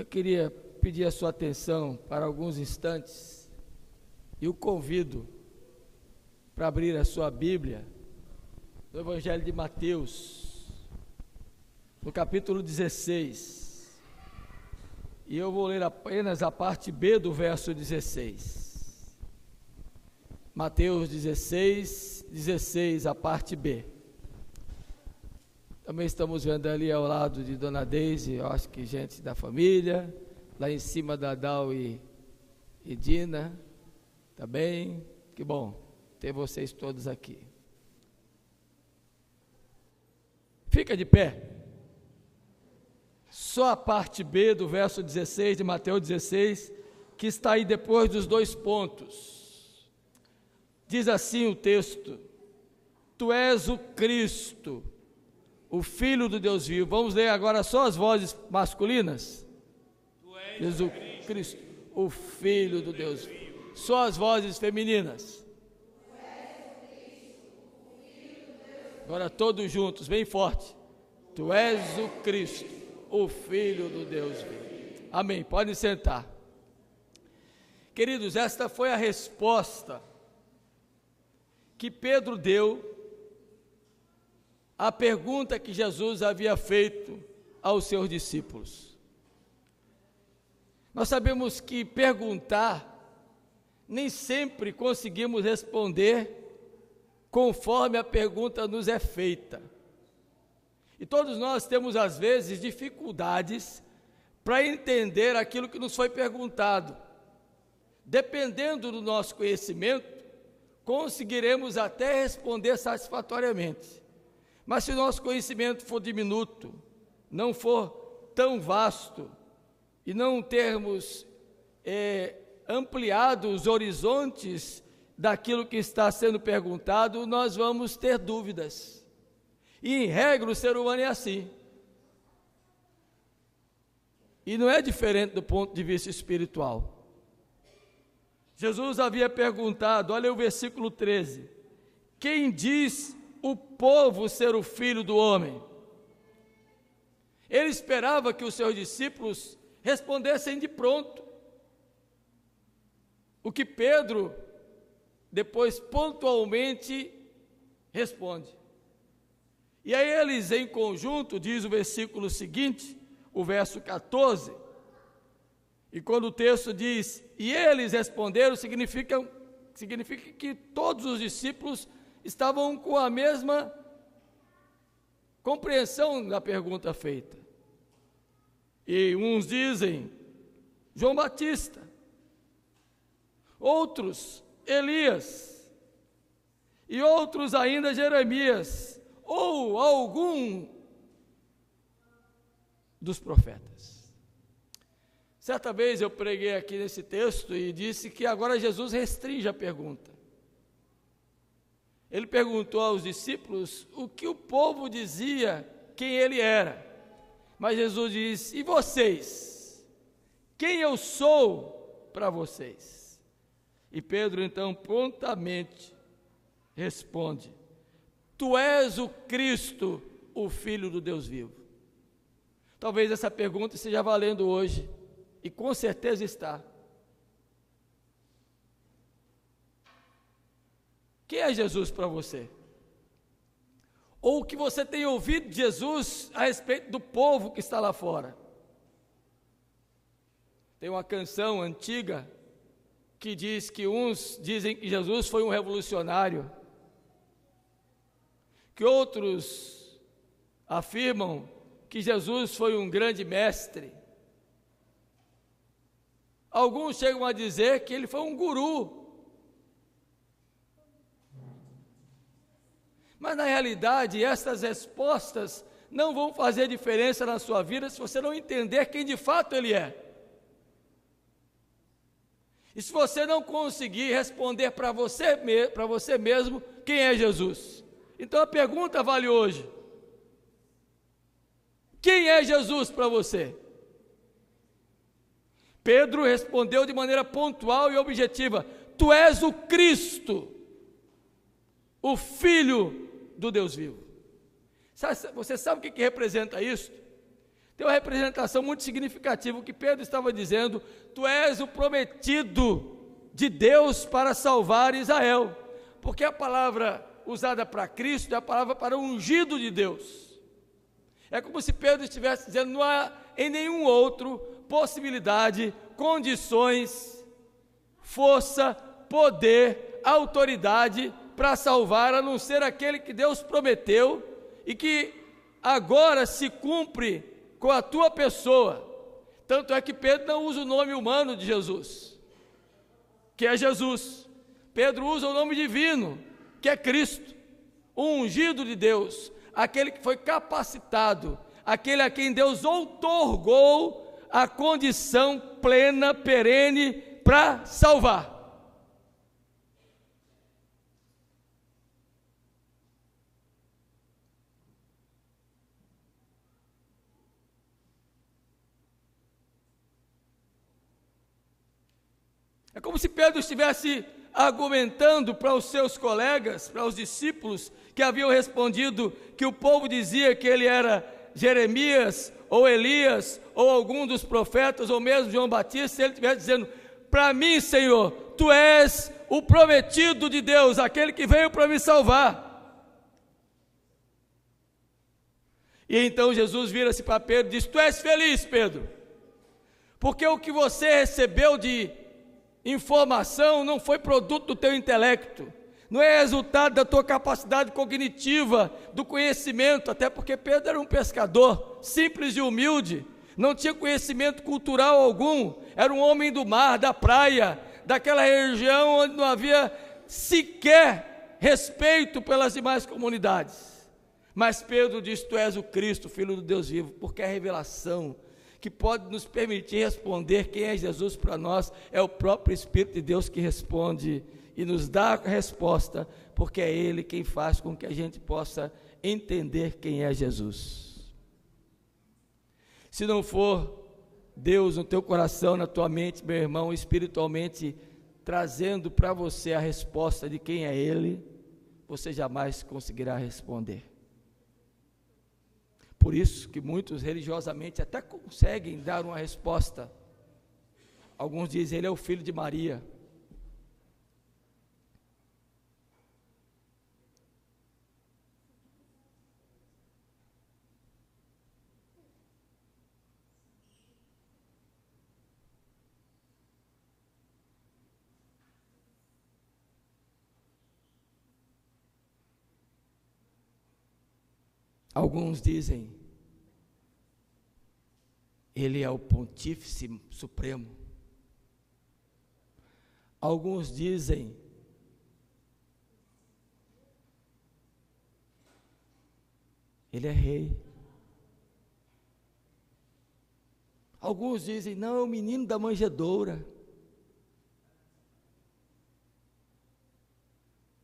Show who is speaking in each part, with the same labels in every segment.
Speaker 1: Eu queria pedir a sua atenção para alguns instantes e o convido para abrir a sua Bíblia no Evangelho de Mateus, no capítulo 16. E eu vou ler apenas a parte B do verso 16. Mateus 16, a parte B. Também estamos vendo ali ao lado de Dona Deise, eu acho que gente da família, lá em cima da Dal e Dina, tá bem? Que bom ter vocês todos aqui. Fica de pé. Só a parte B do verso 16 de Mateus 16, que está aí depois dos dois pontos. Diz assim o texto: Tu és o Cristo, o Filho do Deus vivo. Vamos ler agora só as vozes masculinas. Tu és o Cristo, o Filho do Deus vivo. Só as vozes femininas. Tu és o Cristo, o Filho do Deus vivo. Agora todos juntos, bem forte. Tu és o Cristo, o Filho do Deus vivo. Amém. Podem sentar. Queridos, esta foi a resposta que Pedro deu à pergunta que Jesus havia feito aos seus discípulos. Nós sabemos que perguntar, nem sempre conseguimos responder conforme a pergunta nos é feita. E todos nós temos, às vezes, dificuldades para entender aquilo que nos foi perguntado. Dependendo do nosso conhecimento, conseguiremos até responder satisfatoriamente. Mas se o nosso conhecimento for diminuto, não for tão vasto, e não termos ampliado os horizontes daquilo que está sendo perguntado, nós vamos ter dúvidas. E em regra o ser humano é assim. E não é diferente do ponto de vista espiritual. Jesus havia perguntado, olha o versículo 13: Quem diz o povo ser o Filho do Homem? Ele esperava que os seus discípulos respondessem de pronto. O que Pedro depois pontualmente responde. E aí eles em conjunto, diz o versículo seguinte, o verso 14, e quando o texto diz, e eles responderam, significa que todos os discípulos estavam com a mesma compreensão da pergunta feita. E uns dizem, João Batista, outros, Elias, e outros ainda, Jeremias, ou algum dos profetas. Certa vez eu preguei aqui nesse texto e disse que agora Jesus restringe a pergunta. Ele perguntou aos discípulos o que o povo dizia quem ele era. Mas Jesus disse, e vocês? Quem eu sou para vocês? E Pedro então prontamente responde, Tu és o Cristo, o Filho do Deus vivo. Talvez essa pergunta esteja valendo hoje, e com certeza está. Quem é Jesus para você? Ou o que você tem ouvido de Jesus a respeito do povo que está lá fora? Tem uma canção antiga que diz que uns dizem que Jesus foi um revolucionário, que outros afirmam que Jesus foi um grande mestre. Alguns chegam a dizer que ele foi um guru. Mas na realidade, essas respostas não vão fazer diferença na sua vida se você não entender quem de fato ele é. E se você não conseguir responder para você mesmo quem é Jesus. Então a pergunta vale hoje: quem é Jesus para você? Pedro respondeu de maneira pontual e objetiva: Tu és o Cristo, o Filho do Deus vivo. Você sabe o que representa isso? tem uma representação muito significativa. O que Pedro estava dizendo: tu és o prometido de Deus para salvar Israel, porque a palavra usada para Cristo é a palavra para o ungido de Deus. É como se Pedro estivesse dizendo: não há em nenhum outro possibilidade, condições, força, poder, autoridade para salvar, a não ser aquele que Deus prometeu e que agora se cumpre com a tua pessoa. Tanto é que Pedro não usa o nome humano de Jesus, que é Jesus. Pedro usa o nome divino, que é Cristo, o ungido de Deus, aquele que foi capacitado, aquele a quem Deus outorgou a condição plena, perene, para salvar. É como se Pedro estivesse argumentando para os seus colegas, para os discípulos que haviam respondido que o povo dizia que ele era Jeremias, ou Elias, ou algum dos profetas, ou mesmo João Batista. Ele estivesse dizendo: para mim, Senhor, tu és o prometido de Deus, aquele que veio para me salvar. E então Jesus vira-se para Pedro e diz: tu és feliz, Pedro, porque o que você recebeu de informação não foi produto do teu intelecto, não é resultado da tua capacidade cognitiva, do conhecimento, até porque Pedro era um pescador simples e humilde, não tinha conhecimento cultural algum, era um homem do mar, da praia, daquela região onde não havia sequer respeito pelas demais comunidades. Mas Pedro diz: tu és o Cristo, Filho do Deus vivo, porque a revelação que pode nos permitir responder quem é Jesus para nós é o próprio Espírito de Deus que responde e nos dá a resposta, porque é Ele quem faz com que a gente possa entender quem é Jesus. Se não for Deus no teu coração, na tua mente, meu irmão, espiritualmente trazendo para você a resposta de quem é Ele, você jamais conseguirá responder. Por isso que muitos religiosamente até conseguem dar uma resposta. Alguns dizem: ele é o filho de Maria. Alguns dizem: ele é o pontífice supremo. Alguns dizem: ele é rei. Alguns dizem: não, é o menino da manjedoura.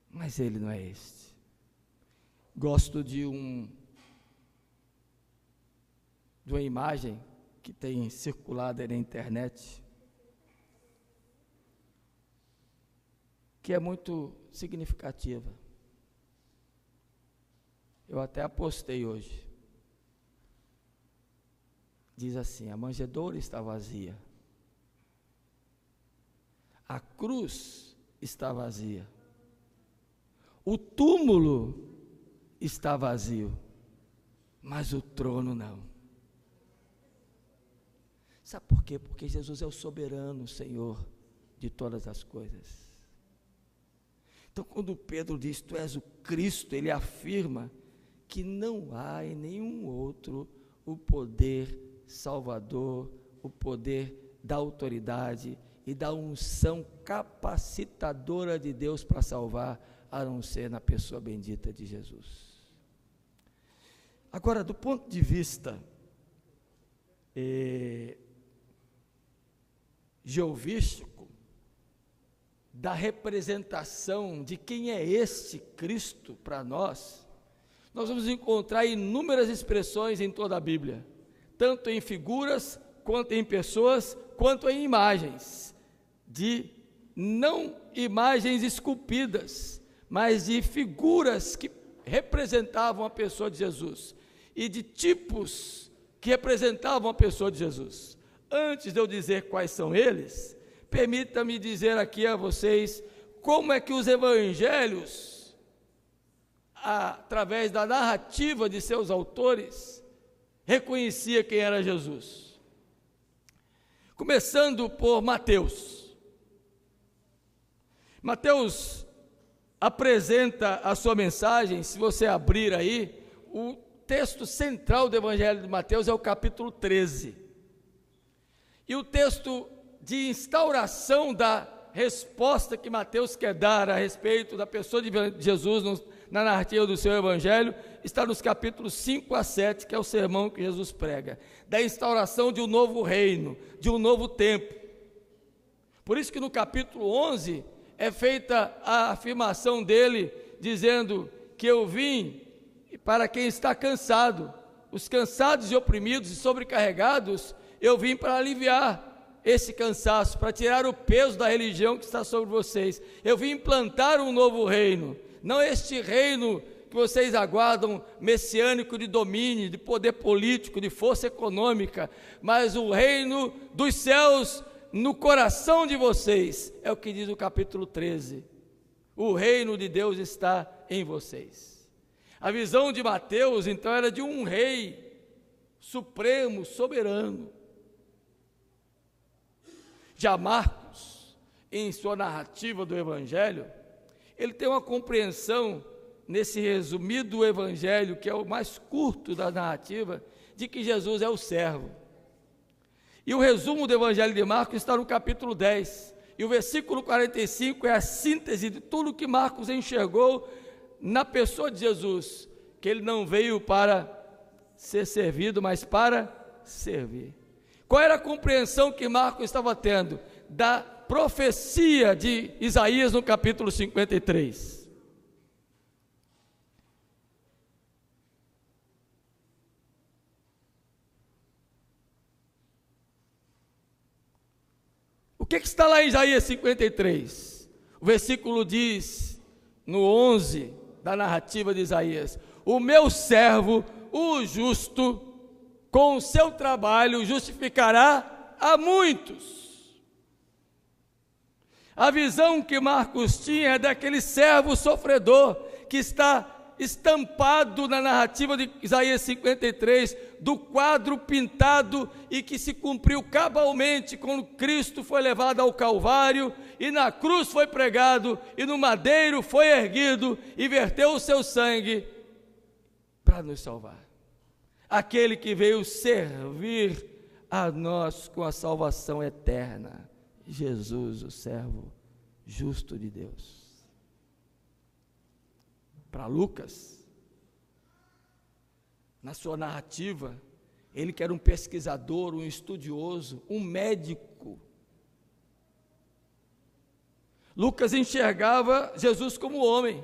Speaker 1: Mas ele não é este. Gosto de uma imagem que tem circulado aí na internet, que é muito significativa. Eu até apostei hoje. Diz assim: a manjedoura está vazia, a cruz está vazia, o túmulo está vazio, mas o trono não. Sabe por quê? Porque Jesus é o soberano Senhor de todas as coisas. Então, quando Pedro diz: tu és o Cristo, ele afirma que não há em nenhum outro o poder salvador, o poder da autoridade e da unção capacitadora de Deus para salvar, a não ser na pessoa bendita de Jesus. Agora, do ponto de vista geovístico, da representação de quem é este Cristo para nós, nós vamos encontrar inúmeras expressões em toda a Bíblia, tanto em figuras, quanto em pessoas, quanto em imagens, de não imagens esculpidas, mas de figuras que representavam a pessoa de Jesus, e de tipos que representavam a pessoa de Jesus. Antes de eu dizer quais são eles, permita-me dizer aqui a vocês como é que os evangelhos, através da narrativa de seus autores, reconhecia quem era Jesus. Começando por Mateus. Mateus apresenta a sua mensagem, se você abrir aí, o texto central do Evangelho de Mateus é o capítulo 13. E o texto de instauração da resposta que Mateus quer dar a respeito da pessoa de Jesus na narrativa do seu Evangelho está nos capítulos 5 a 7, que é o sermão que Jesus prega, da instauração de um novo reino, de um novo tempo. Por isso que no capítulo 11 é feita a afirmação dele, dizendo que eu vim para quem está cansado, os cansados e oprimidos e sobrecarregados, eu vim para aliviar esse cansaço, para tirar o peso da religião que está sobre vocês. Eu vim implantar um novo reino, não este reino que vocês aguardam, messiânico de domínio, de poder político, de força econômica, mas o reino dos céus no coração de vocês, é o que diz o capítulo 13. O reino de Deus está em vocês. A visão de Mateus, então, era de um rei supremo, soberano. Já Marcos, em sua narrativa do Evangelho, ele tem uma compreensão, nesse resumido Evangelho, que é o mais curto da narrativa, de que Jesus é o servo. E o resumo do Evangelho de Marcos está no capítulo 10, e o versículo 45 é a síntese de tudo que Marcos enxergou na pessoa de Jesus, que ele não veio para ser servido, mas para servir. Qual era a compreensão que Marcos estava tendo da profecia de Isaías no capítulo 53? O que está lá em Isaías 53? O versículo diz, no 11 da narrativa de Isaías: o meu servo, o justo, com o seu trabalho justificará a muitos. A visão que Marcos tinha é daquele servo sofredor que está estampado na narrativa de Isaías 53, do quadro pintado e que se cumpriu cabalmente quando Cristo foi levado ao Calvário e na cruz foi pregado e no madeiro foi erguido e verteu o seu sangue para nos salvar. Aquele que veio servir a nós com a salvação eterna, Jesus, o servo justo de Deus. Para Lucas, na sua narrativa, ele que era um pesquisador, um estudioso, um médico, Lucas enxergava Jesus como homem.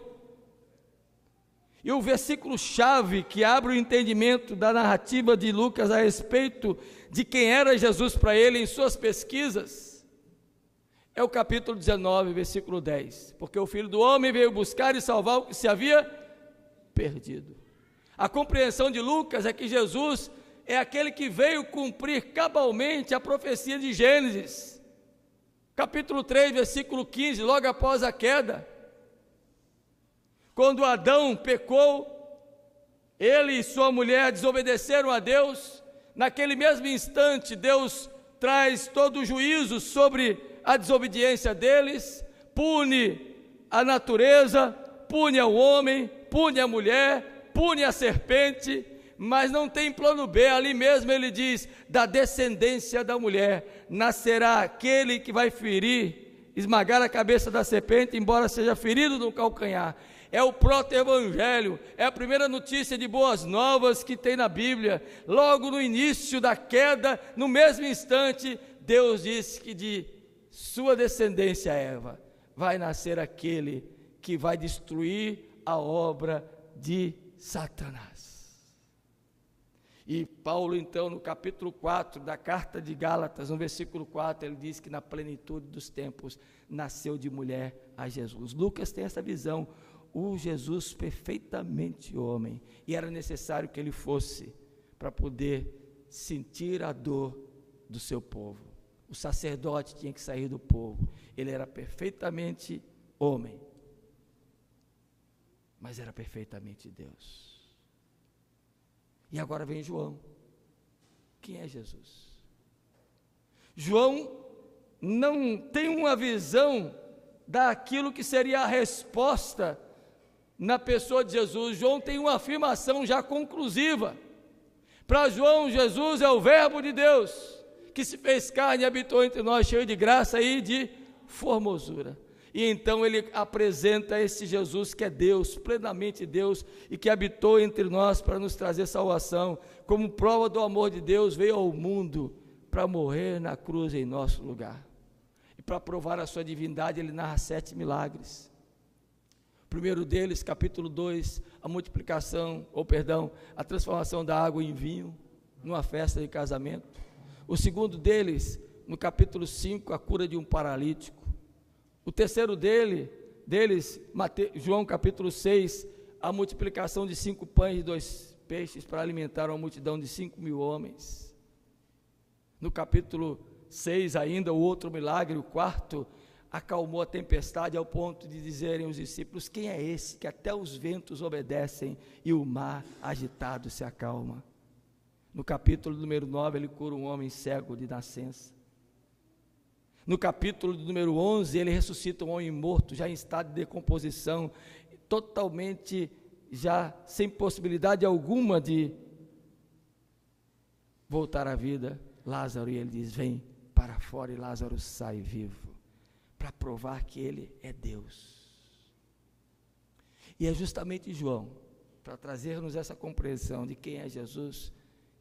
Speaker 1: E o versículo-chave que abre o entendimento da narrativa de Lucas a respeito de quem era Jesus para ele em suas pesquisas, é o capítulo 19, versículo 10. Porque o Filho do Homem veio buscar e salvar o que se havia perdido. A compreensão de Lucas é que Jesus é aquele que veio cumprir cabalmente a profecia de Gênesis. Capítulo 3, versículo 15, logo após a queda. Quando Adão pecou, ele e sua mulher desobedeceram a Deus. Naquele mesmo instante, Deus traz todo o juízo sobre a desobediência deles, pune a natureza, pune ao homem, pune a mulher, pune a serpente, mas não tem plano B. Ali mesmo ele diz: da descendência da mulher nascerá aquele que vai ferir, esmagar a cabeça da serpente, embora seja ferido no calcanhar. É o proto-evangelho, é a primeira notícia de boas novas que tem na Bíblia. Logo no início da queda, no mesmo instante, Deus disse que de sua descendência, Eva, vai nascer aquele que vai destruir a obra de Satanás. E Paulo, então, no capítulo 4 da carta de Gálatas, no versículo 4, ele diz que na plenitude dos tempos nasceu de mulher a Jesus. Lucas tem essa visão, o Jesus perfeitamente homem, e era necessário que ele fosse para poder sentir a dor do seu povo. O sacerdote tinha que sair do povo. Ele era perfeitamente homem, mas era perfeitamente Deus. E agora vem João. Quem é Jesus? João não tem uma visão daquilo que seria a resposta na pessoa de Jesus. João tem uma afirmação já conclusiva. Para João, Jesus é o Verbo de Deus, que se fez carne e habitou entre nós, cheio de graça e de formosura. E então ele apresenta esse Jesus que é Deus, plenamente Deus, e que habitou entre nós para nos trazer salvação. Como prova do amor de Deus, veio ao mundo para morrer na cruz em nosso lugar. E para provar a sua divindade, ele narra 7 milagres. O primeiro deles, capítulo 2, a transformação da água em vinho, numa festa de casamento. O segundo deles, no capítulo 5, a cura de um paralítico. O terceiro deles, João capítulo 6, a multiplicação de 5 pães e 2 peixes para alimentar uma multidão de 5.000 homens. No capítulo 6 ainda, o outro milagre, o quarto, acalmou a tempestade ao ponto de dizerem os discípulos: quem é esse que até os ventos obedecem e o mar agitado se acalma? No capítulo número 9, ele cura um homem cego de nascença. No capítulo número 11, ele ressuscita um homem morto, já em estado de decomposição, totalmente já sem possibilidade alguma de voltar à vida, Lázaro, e ele diz: vem para fora, e Lázaro sai vivo, para provar que ele é Deus. E é justamente João, para trazer-nos essa compreensão de quem é Jesus,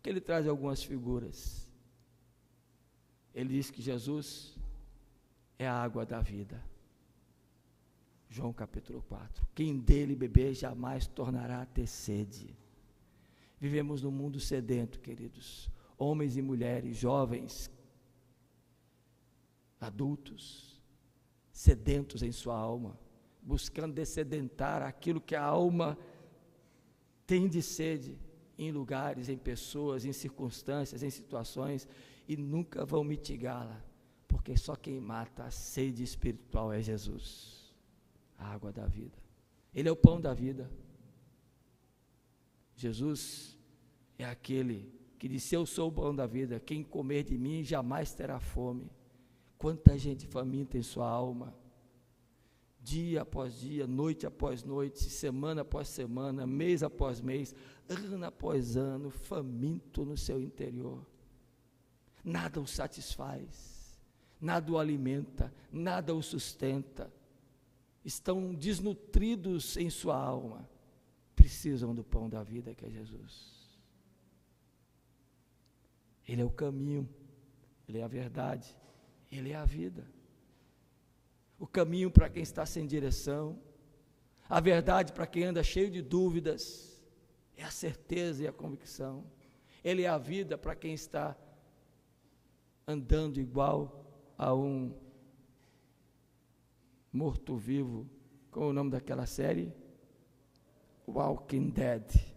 Speaker 1: que ele traz algumas figuras. Ele diz que Jesus é a água da vida. João capítulo 4. Quem dele beber jamais tornará a ter sede. Vivemos num mundo sedento, queridos. Homens e mulheres, jovens, adultos, sedentos em sua alma, buscando dessedentar aquilo que a alma tem de sede, em lugares, em pessoas, em circunstâncias, em situações, e nunca vão mitigá-la, porque só quem mata a sede espiritual é Jesus, a água da vida. Ele é o pão da vida. Jesus é aquele que disse: eu sou o pão da vida, quem comer de mim jamais terá fome. Quanta gente faminta em sua alma, dia após dia, noite após noite, semana após semana, mês após mês, ano após ano, faminto no seu interior. Nada o satisfaz, nada o alimenta, nada o sustenta. Estão desnutridos em sua alma, precisam do pão da vida que é Jesus. Ele é o caminho, Ele é a verdade, Ele é a vida. O caminho para quem está sem direção, a verdade para quem anda cheio de dúvidas, é a certeza e a convicção. Ele é a vida para quem está andando igual a um morto-vivo. Qual é o nome daquela série? Walking Dead.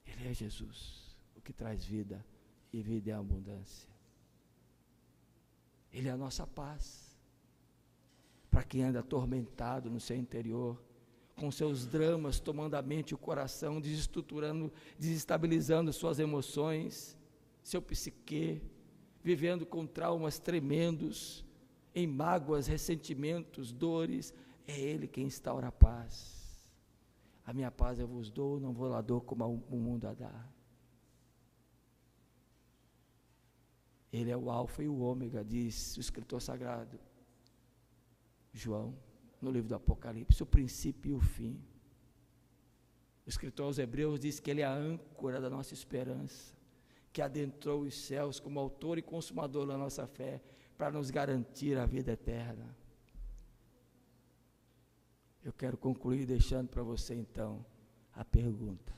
Speaker 1: Ele é Jesus, o que traz vida e vida em abundância. Ele é a nossa paz, para quem anda atormentado no seu interior, com seus dramas tomando a mente e o coração, desestruturando, desestabilizando suas emoções, seu psique, vivendo com traumas tremendos, em mágoas, ressentimentos, dores. É Ele quem instaura a paz. A minha paz eu vos dou, não vou lá dou como o mundo a dá. Ele é o alfa e o ômega, diz o escritor sagrado João, no livro do Apocalipse, o princípio e o fim. O escritor aos Hebreus diz que Ele é a âncora da nossa esperança, que adentrou os céus como autor e consumador da nossa fé, para nos garantir a vida eterna. Eu quero concluir deixando para você então a pergunta: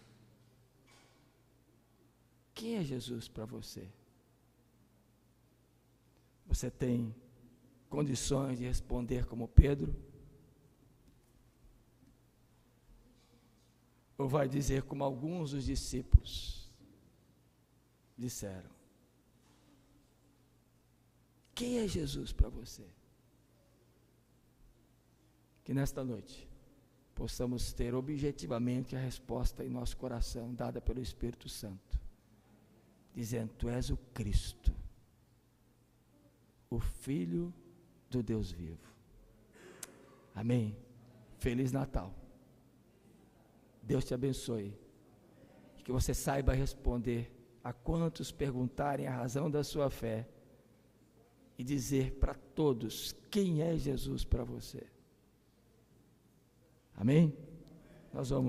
Speaker 1: quem é Jesus para você? Você tem condições de responder como Pedro? Ou vai dizer como alguns dos discípulos disseram? Quem é Jesus para você? Que nesta noite possamos ter objetivamente a resposta em nosso coração, dada pelo Espírito Santo, dizendo: Tu és o Cristo, o Filho do Deus vivo. Amém. Feliz Natal. Deus te abençoe. E que você saiba responder a quantos perguntarem a razão da sua fé e dizer para todos quem é Jesus para você. Amém? Nós vamos